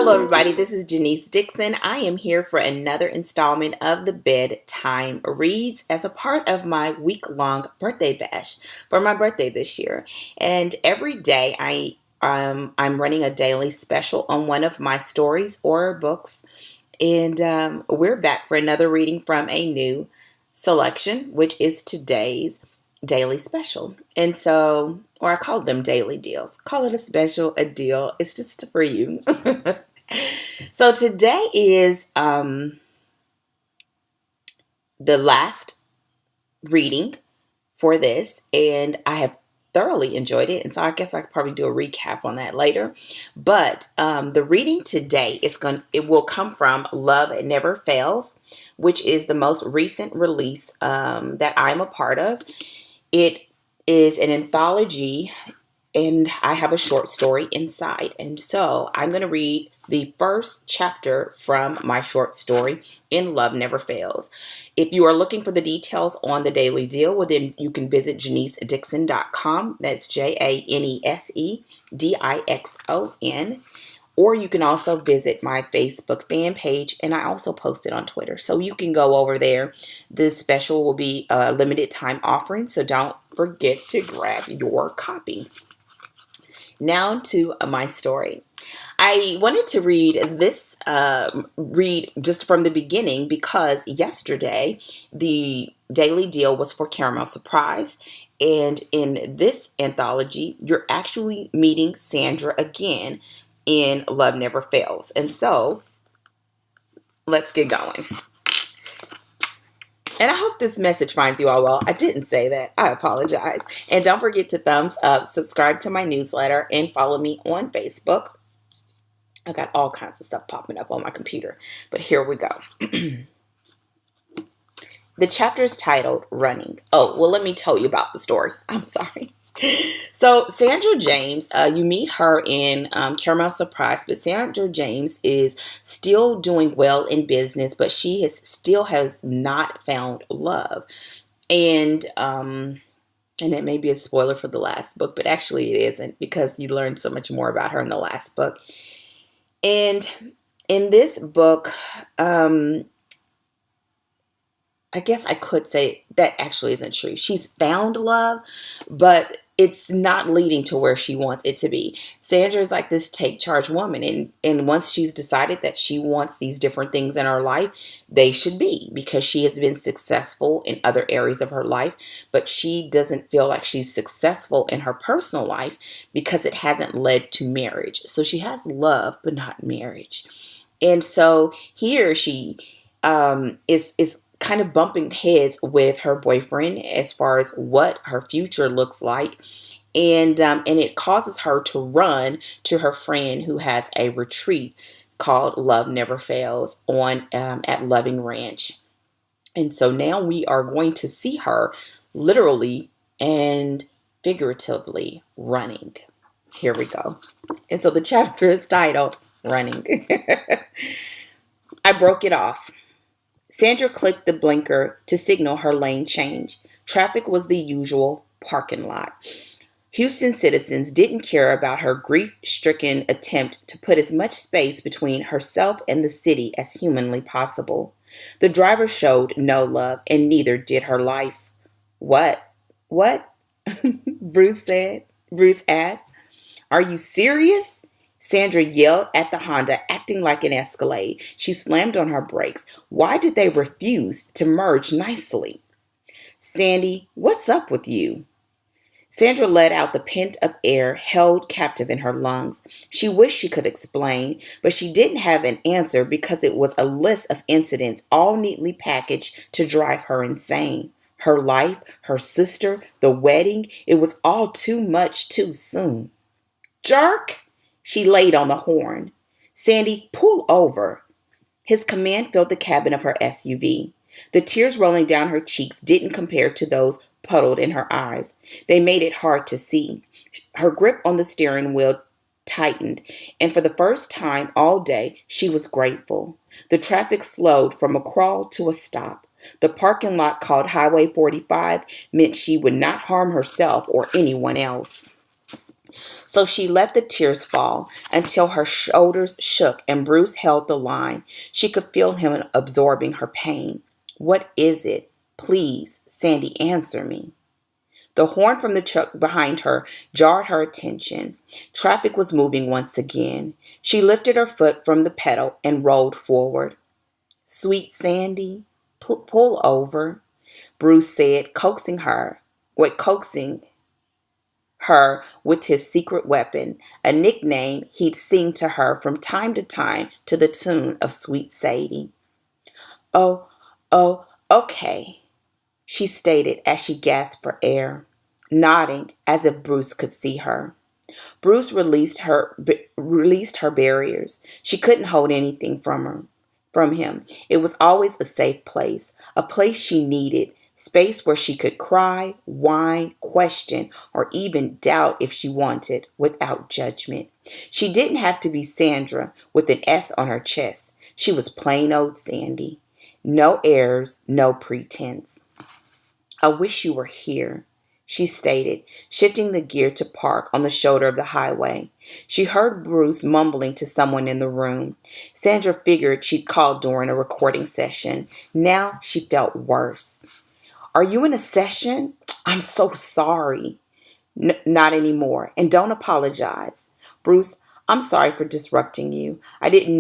Hello, everybody. This is Janice Dixon. I am here for another installment of the Bedtime Reads as a part of my week-long birthday bash for my birthday this year. And every day I'm running a daily special on one of my stories or books. And we're back for another reading from a new selection, which is today's daily special. And so, or I call them daily deals. Call it a special, a deal. It's just for you. So today is the last reading for this, and I have thoroughly enjoyed it, and so I guess I could probably do a recap on that later. But the reading today it will come from Love Never Fails, which is the most recent release that I'm a part of. It is an anthology, and I have a short story inside. And so I'm going to read the first chapter from my short story in Love Never Fails. If you are looking for the details on the daily deal, well, then you can visit JaniceDixon.com. That's JaneseDixon. Or you can also visit my Facebook fan page, and I also post it on Twitter. So you can go over there. This special will be a limited time offering, so don't forget to grab your copy. Now to my story. I wanted to read just from the beginning because yesterday the daily deal was for Caramel Surprise. And in this anthology, you're actually meeting Sandra again in Love Never Fails. And so let's get going. And I hope this message finds you all well. I didn't say that. I apologize. And don't forget to thumbs up, subscribe to my newsletter, and follow me on Facebook. I got all kinds of stuff popping up on my computer. But here we go. The chapter is titled Running. Oh, well, let me tell you about the story. I'm sorry. So Sandra James, you meet her in Caramel Surprise, but Sandra James is still doing well in business, but she still has not found love. And it may be a spoiler for the last book, but actually it isn't, because you learn so much more about her in the last book. And in this book, I guess I could say that actually isn't true. She's found love, but it's not leading to where she wants it to be. Sandra is like this take charge woman. And once she's decided that she wants these different things in her life, they should be, because she has been successful in other areas of her life, but she doesn't feel like she's successful in her personal life because it hasn't led to marriage. So she has love, but not marriage. And so here she is kind of bumping heads with her boyfriend as far as what her future looks like. And it causes her to run to her friend who has a retreat called Love Never Fails on at Loving Ranch. And so now we are going to see her literally and figuratively running. Here we go. And so the chapter is titled Running. I broke it off. Sandra clicked the blinker to signal her lane change. Traffic was the usual parking lot. Houston citizens didn't care about her grief-stricken attempt to put as much space between herself and the city as humanly possible. The driver showed no love, and neither did her life. What? Bruce asked. Are you serious? Sandra yelled at the Honda, acting like an Escalade. She slammed on her brakes. Why did they refuse to merge nicely? Sandy, what's up with you? Sandra let out the pent-up air held captive in her lungs. She wished she could explain, but she didn't have an answer because it was a list of incidents all neatly packaged to drive her insane. Her life, her sister, the wedding, it was all too much too soon. Jerk! She laid on the horn. Sandy, pull over. His command filled the cabin of her SUV. The tears rolling down her cheeks didn't compare to those puddled in her eyes. They made it hard to see. Her grip on the steering wheel tightened, and for the first time all day, she was grateful. The traffic slowed from a crawl to a stop. The parking lot called Highway 45 meant she would not harm herself or anyone else. So she let the tears fall until her shoulders shook and Bruce held the line. She could feel him absorbing her pain. What is it? Please, Sandy, answer me. The horn from the truck behind her jarred her attention. Traffic was moving once again. She lifted her foot from the pedal and rolled forward. Sweet Sandy, pull over, Bruce said, coaxing her with his secret weapon, a nickname he'd sing to her from time to the tune of Sweet Sadie. Oh, oh, okay, she stated as she gasped for air, nodding as if Bruce could see her. Bruce released her barriers. She couldn't hold anything from him. It was always a safe place, a place she needed, space where she could cry, whine, question, or even doubt if she wanted, without judgment. She didn't have to be Sandra with an S on her chest. She was plain old Sandy. No airs, no pretense. I wish you were here, she stated, shifting the gear to park on the shoulder of the highway. She heard Bruce mumbling to someone in the room. Sandra figured she'd called during a recording session. Now she felt worse. Are you in a session? I'm so sorry. Not anymore. And don't apologize. Bruce, I'm sorry for disrupting you. I don't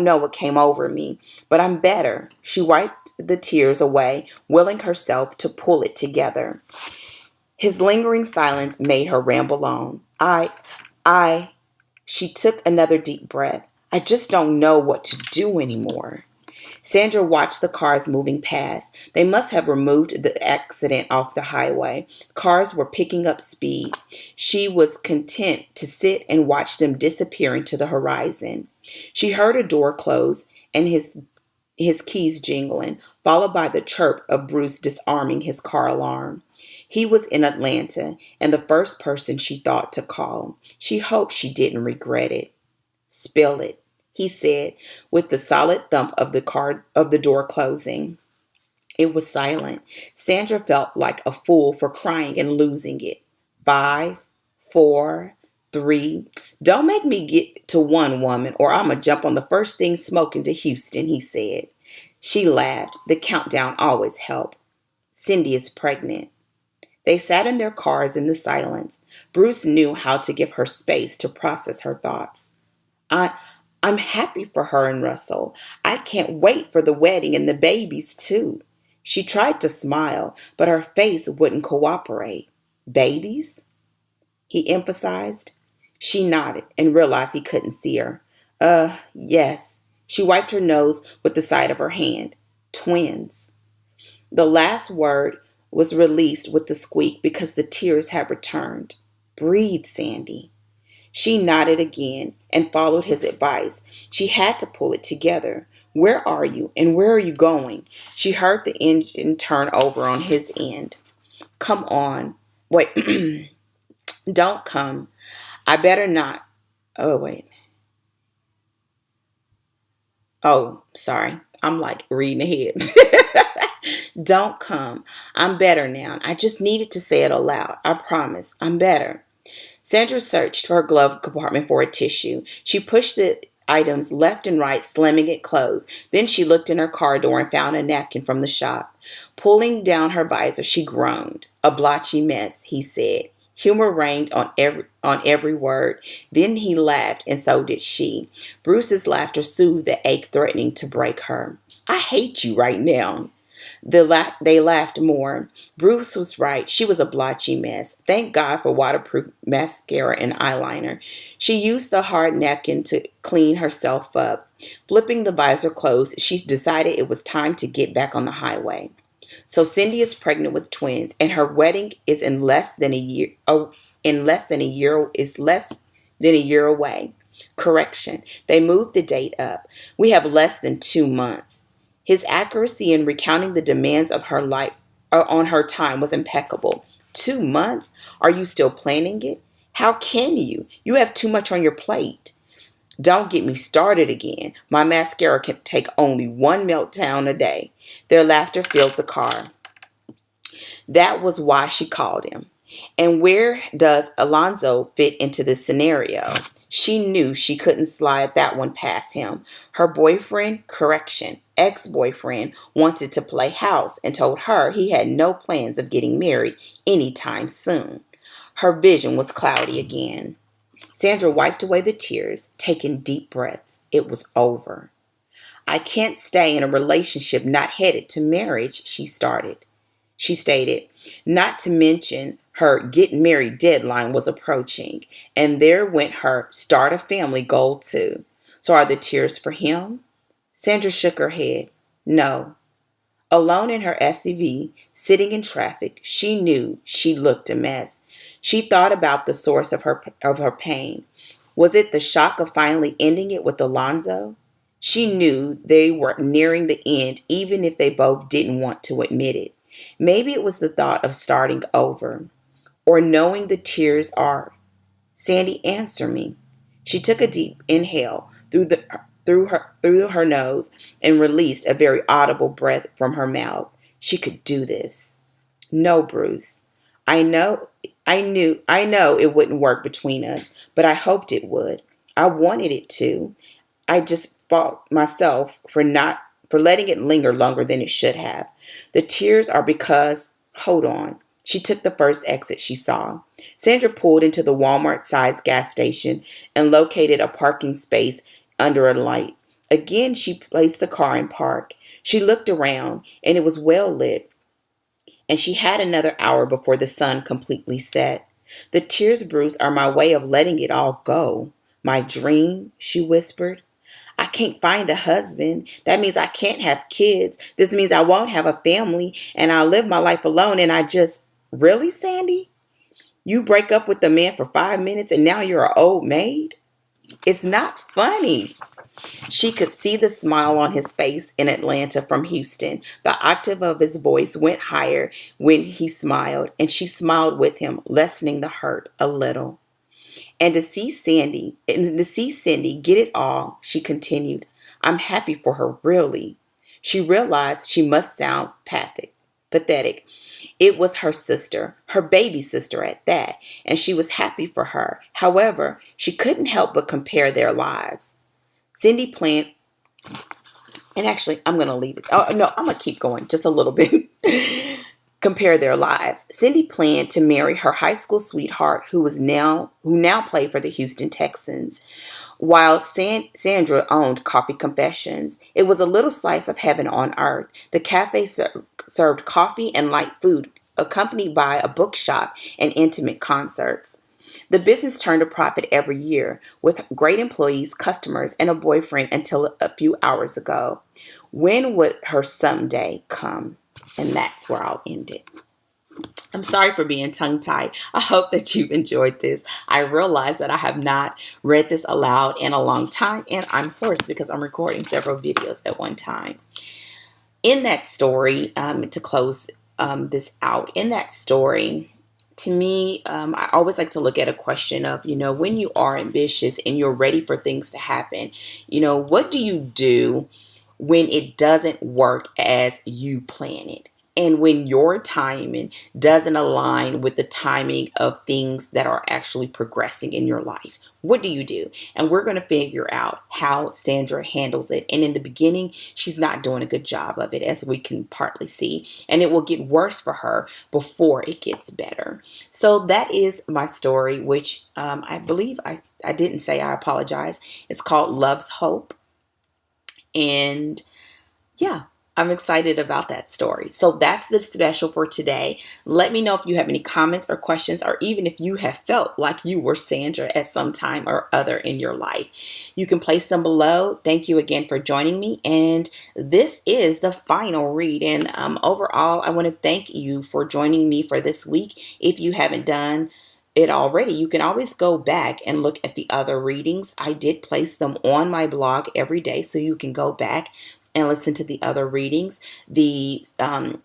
know what came over me, but I'm better. She wiped the tears away, willing herself to pull it together. His lingering silence made her ramble on. She took another deep breath. I just don't know what to do anymore. Sandra watched the cars moving past. They must have removed the accident off the highway. Cars were picking up speed. She was content to sit and watch them disappear into the horizon. She heard a door close and his keys jingling, followed by the chirp of Bruce disarming his car alarm. He was in Atlanta and the first person she thought to call. She hoped she didn't regret it. Spill it, he said, with the solid thump of the door closing. It was silent. Sandra felt like a fool for crying and losing it. 5, 4, 3. Don't make me get to 1, woman, or I'm going to jump on the first thing smoking to Houston, he said. She laughed. The countdown always helped. Cindy is pregnant. They sat in their cars in the silence. Bruce knew how to give her space to process her thoughts. I'm happy for her and Russell. I can't wait for the wedding and the babies, too. She tried to smile, but her face wouldn't cooperate. Babies? He emphasized. She nodded and realized he couldn't see her. Yes. She wiped her nose with the side of her hand. Twins. The last word was released with a squeak because the tears had returned. Breathe, Sandy. She nodded again and followed his advice. She had to pull it together. Where are you and where are you going? She heard the engine turn over on his end. Come on. Wait. Don't come. I better not. Oh, wait. Oh, sorry. I'm like reading ahead. Don't come. I'm better now. I just needed to say it aloud. I promise. I'm better. Sandra searched her glove compartment for a tissue. She pushed the items left and right, slamming it closed. Then she looked in her car door and found a napkin from the shop. Pulling down her visor, she groaned. A blotchy mess, he said. Humor reigned on every word. Then he laughed, and so did she. Bruce's laughter soothed the ache threatening to break her. I hate you right now. They laughed more. Bruce was right. She was a blotchy mess. Thank God for waterproof mascara and eyeliner. She used the hard napkin to clean herself up. Flipping the visor closed, she decided it was time to get back on the highway. So Cindy is pregnant with twins, and her wedding is in less than a year away. Correction. They moved the date up. We have less than 2 months. His accuracy in recounting the demands of her life on her time was impeccable. 2 months? Are you still planning it? How can you? You have too much on your plate. Don't get me started again. My mascara can take only 1 meltdown a day. Their laughter filled the car. That was why she called him. And where does Alonzo fit into this scenario? She knew she couldn't slide that one past him. Her boyfriend, correction, ex-boyfriend, wanted to play house and told her he had no plans of getting married anytime soon. Her vision was cloudy again. Sandra wiped away the tears, taking deep breaths. It was over. I can't stay in a relationship not headed to marriage, she stated. Not to mention her get married deadline was approaching, and there went her start a family goal too. So are the tears for him? Sandra shook her head. No. Alone in her SUV, sitting in traffic, she knew she looked a mess. She thought about the source of her pain. Was it the shock of finally ending it with Alonzo? She knew they were nearing the end, even if they both didn't want to admit it. Maybe it was the thought of starting over, or knowing the tears are. Sandy, answer me. She took a deep inhale through her nose and released a very audible breath from her mouth. She could do this. No, Bruce. I know it wouldn't work between us, but I hoped it would. I wanted it to. I just fault myself for letting it linger longer than it should have. The tears are because, hold on. She took the first exit she saw. Sandra pulled into the Walmart-sized gas station and located a parking space under a light. Again, she placed the car in park. She looked around, and it was well lit, and she had another hour before the sun completely set. The tears, Bruce, are my way of letting it all go. My dream, she whispered. I can't find a husband. That means I can't have kids. This means I won't have a family, and I'll live my life alone, and I just... Really, Sandy? You break up with the man for 5 minutes and now you're an old maid? It's not funny. She could see the smile on his face in Atlanta from Houston. The octave of his voice went higher when he smiled, and she smiled with him, lessening the hurt a little. And to see Cindy get it all, she continued, I'm happy for her, really. She realized she must sound pathetic. It was her sister, her baby sister at that, and she was happy for her. However, she couldn't help but compare their lives. Cindy planned, and actually, I'm going to leave it. Oh, no, I'm going to keep going just a little bit. Compare their lives. Cindy planned to marry her high school sweetheart who now played for the Houston Texans, while Sandra owned Coffee Confessions. It was a little slice of heaven on earth. The cafe served coffee and light food, accompanied by a bookshop and intimate concerts. The business turned a profit every year, with great employees, customers, and a boyfriend until a few hours ago. When would her someday come? And that's where I'll end it. I'm sorry for being tongue-tied. I hope that you've enjoyed this. I realize that I have not read this aloud in a long time, and I'm hoarse because I'm recording several videos at one time. In that story, to close this out, in that story, to me, I always like to look at a question of, when you are ambitious and you're ready for things to happen, what do you do when it doesn't work as you plan it? And when your timing doesn't align with the timing of things that are actually progressing in your life, what do you do? And we're going to figure out how Sandra handles it. And in the beginning, she's not doing a good job of it, as we can partly see. And it will get worse for her before it gets better. So that is my story, which I believe I didn't say. I apologize. It's called Love's Hope. And yeah, I'm excited about that story. So that's the special for today. Let me know if you have any comments or questions, or even if you have felt like you were Sandra at some time or other in your life. You can place them below. Thank you again for joining me. And this is the final read. And overall, I want to thank you for joining me for this week. If you haven't done it already, you can always go back and look at the other readings. I did place them on my blog every day, so you can go back and listen to the other readings. The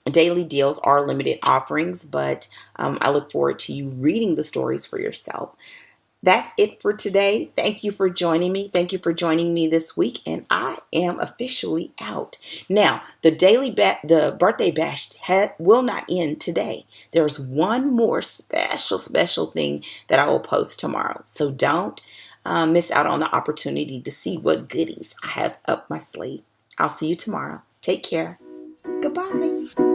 daily deals are limited offerings, but I look forward to you reading the stories for yourself. That's it for today. Thank you for joining me. Thank you for joining me this week, and I am officially out. Now, the birthday bash will not end today. There's one more special thing that I will post tomorrow. So don't miss out on the opportunity to see what goodies I have up my sleeve. I'll see you tomorrow. Take care. Goodbye.